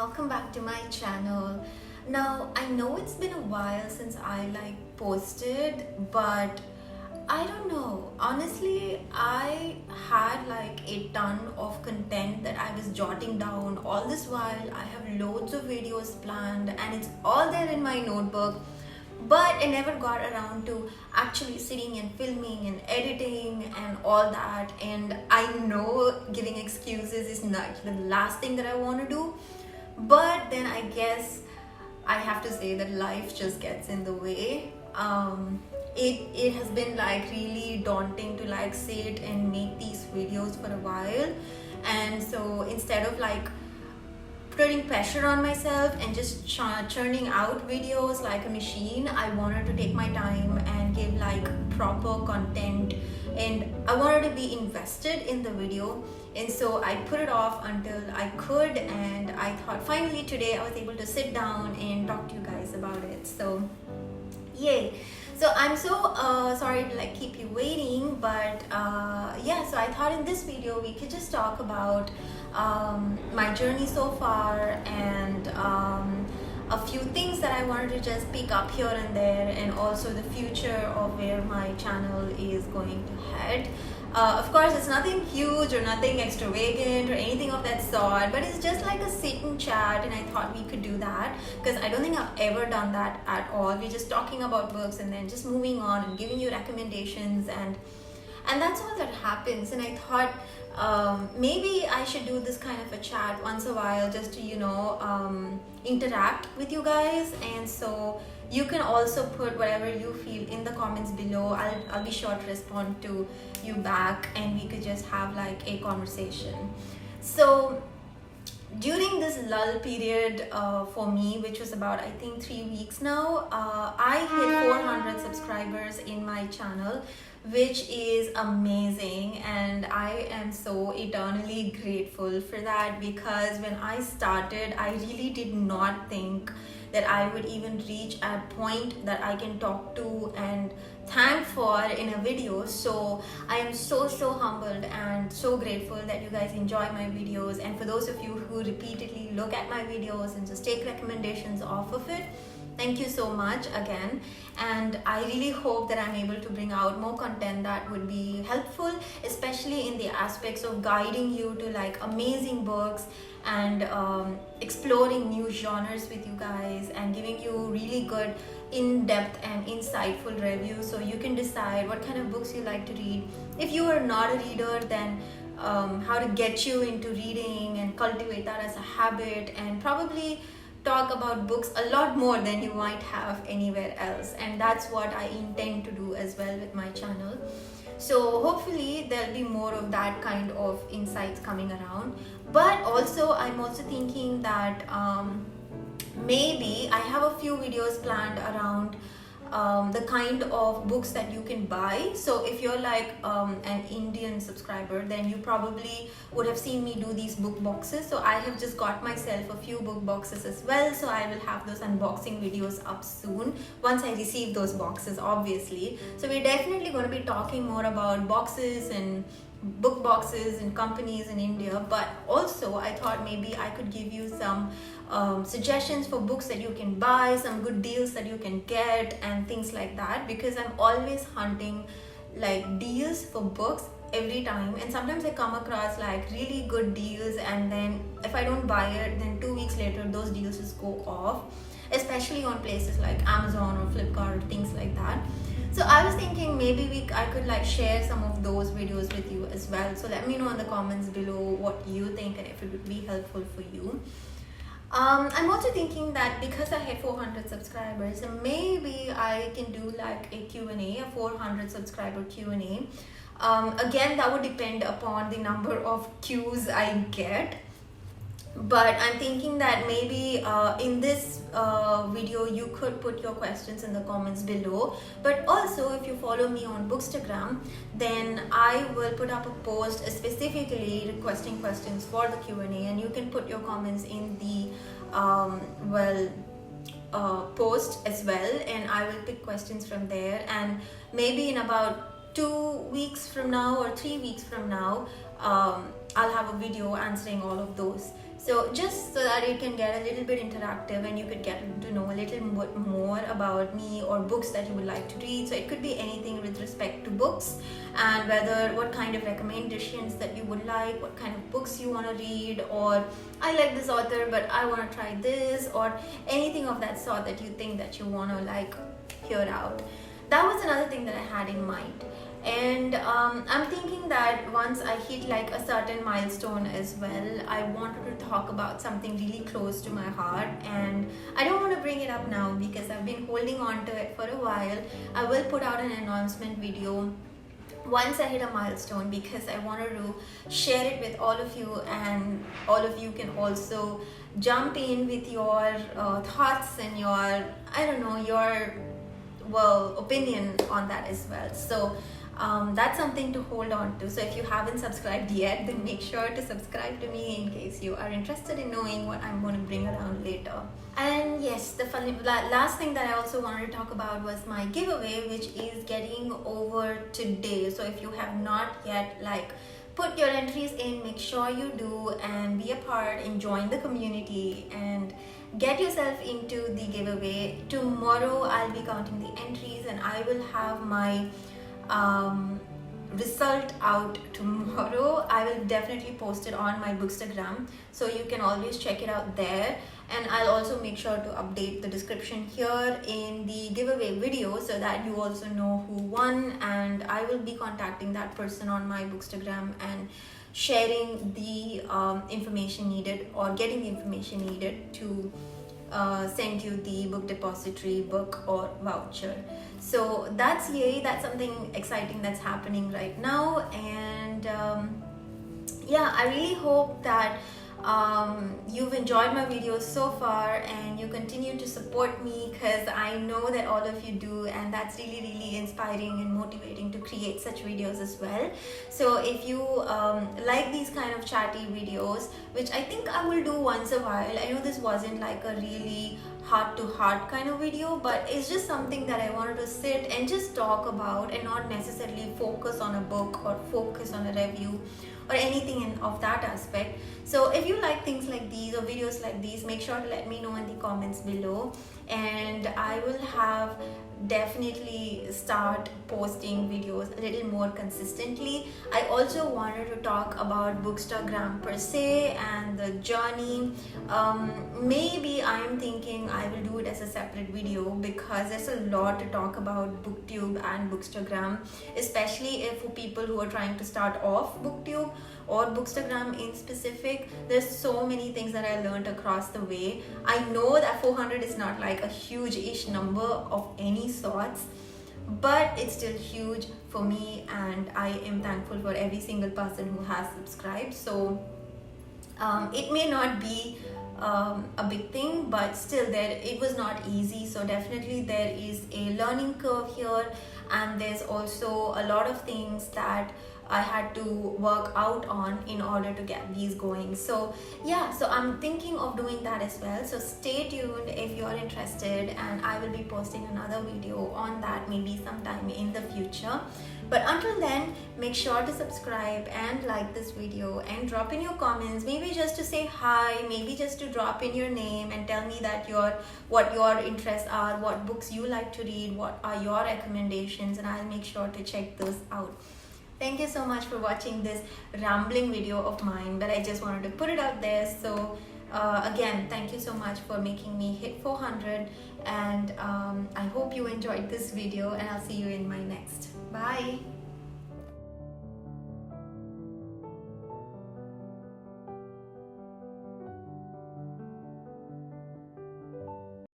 welcome back to my channel. Now I know it's been a while since I posted, but I don't know, honestly I had a ton of content that I was jotting down. All this while I have loads of videos planned and it's all there in my notebook, but I never got around to actually sitting and filming and editing and all that. And I know giving excuses is not the last thing that I want to do, but then I guess I have to say that life just gets in the way. It has been really daunting to sit and make these videos for a while, and so instead of putting pressure on myself and just churning out videos like a machine, I wanted to take my time and give proper content, and I wanted to be invested in the video. And so I put it off until I could, and I thought finally today I was able to sit down and talk to you guys about it. So yay. So I'm so sorry to keep you waiting, but yeah, so I thought in this video we could just talk about my journey so far, and a few things that I wanted to just pick up here and there, and also the future of where my channel is going to head. Of course, it's nothing huge or nothing extravagant or anything of that sort, but it's just a sit and chat, and I thought we could do that because I don't think I've ever done that at all. We're just talking about books and then just moving on and giving you recommendations, and that's all that happens. And I thought maybe I should do this kind of a chat once a while just to interact with you guys. And so you can also put whatever you feel in the comments below. I'll be sure to respond to you back, and we could just have a conversation. So during this lull period for me, which was about I think 3 weeks now, I hit 400 subscribers in my channel, which is amazing, and I am so eternally grateful for that, because when I started I really did not think that I would even reach a point that I can talk to and thank for in a video. So I am so humbled and so grateful that you guys enjoy my videos, and for those of you who repeatedly look at my videos and just take recommendations off of it, thank you so much again. And I really hope that I'm able to bring out more content that would be helpful, especially in the aspects of guiding you to amazing books, and exploring new genres with you guys, and giving you really good in-depth and insightful reviews so you can decide what kind of books you like to read. If you are not a reader, then how to get you into reading and cultivate that as a habit, and probably talk about books a lot more than you might have anywhere else. And that's what I intend to do as well with my channel. So hopefully there'll be more of that kind of insights coming around. But also I'm also thinking that maybe I have a few videos planned around the kind of books that you can buy. So if you're an Indian subscriber, then you probably would have seen me do these book boxes. So I have just got myself a few book boxes as well, so I will have those unboxing videos up soon once I receive those boxes, obviously. So we're definitely going to be talking more about boxes and book boxes and companies in India, but also I thought maybe I could give you some suggestions for books that you can buy, some good deals that you can get, and things like that, because I'm always hunting deals for books every time, and sometimes I come across really good deals, and then if I don't buy it, then 2 weeks later those deals just go off, especially on places like Amazon or Flipkart or things like that. So I was thinking maybe I could share some of those videos with you as well. So let me know in the comments below what you think and if it would be helpful for you. I'm also thinking that because I hit 400 subscribers, maybe I can do a Q&A, a 400 subscriber Q&A. Again, that would depend upon the number of Qs I get. But I'm thinking that maybe in this video you could put your questions in the comments below. But also if you follow me on Bookstagram, then I will put up a post specifically requesting questions for the Q&A, and you can put your comments in the post as well, and I will pick questions from there. And maybe in about 2 weeks from now or 3 weeks from now, I'll have a video answering all of those. So just so that it can get a little bit interactive and you could get to know a little more about me or books that you would like to read. So it could be anything with respect to books, and what kind of recommendations that you would like, what kind of books you want to read, or I like this author but I want to try this, or anything of that sort that you think that you want to like hear out. That was another thing that I had in mind. And I'm thinking that once I hit like a certain milestone as well, I wanted to talk about something really close to my heart, and I don't want to bring it up now because I've been holding on to it for a while. I will put out an announcement video once I hit a milestone, because I wanted to share it with all of you, and all of you can also jump in with your thoughts and your, I don't know, your opinion on that as well. So that's something to hold on to. So if you haven't subscribed yet, then make sure to subscribe to me in case you are interested in knowing what I'm going to bring around later. And yes, the last thing that I also wanted to talk about was my giveaway, which is getting over today. So if you have not yet like put your entries in, make sure you do and be a part and join the community and get yourself into the giveaway. Tomorrow I'll be counting the entries and I will have my result out tomorrow. I will definitely post it on my Bookstagram, so you can always check it out there. And I'll also make sure to update the description here in the giveaway video so that you also know who won, and I will be contacting that person on my Bookstagram and sharing the information needed, or getting the information needed to send you the book depository book or voucher. So that's yay, that's something exciting that's happening right now. And yeah, I really hope that you've enjoyed my videos so far and you continue to support me, because I know that all of you do, and that's really inspiring and motivating to create such videos as well. So if you like these kind of chatty videos, which I think I will do once a while, I know this wasn't like a really heart to heart kind of video, but it's just something that I wanted to sit and just talk about and not necessarily focus on a book or focus on a review or anything of that aspect. So if you like things like these or videos like these, make sure to let me know in the comments below, and I will have definitely start posting videos a little more consistently. I also wanted to talk about Bookstagram per se and the journey. Maybe I am thinking I will do it as a separate video, because there's a lot to talk about BookTube and Bookstagram, especially if for people who are trying to start off BookTube or Bookstagram in specific. There's so many things that I learned across the way. I know that 400 is not like a huge-ish number of any sorts, but it's still huge for me, and I am thankful for every single person who has subscribed. So it may not be a big thing, but still it was not easy. So definitely there is a learning curve here, and there's also a lot of things that I had to work out on in order to get these going. So yeah, so I'm thinking of doing that as well. So stay tuned if you're interested, and I will be posting another video on that maybe sometime in the future. But until then, make sure to subscribe and like this video and drop in your comments, maybe just to say hi, maybe just to drop in your name and tell me that what your interests are, what books you like to read, what are your recommendations, and I'll make sure to check those out. Thank you so much for watching this rambling video of mine, but I just wanted to put it out there. So again, thank you so much for making me hit 400, and I hope you enjoyed this video, and I'll see you in my next. Bye.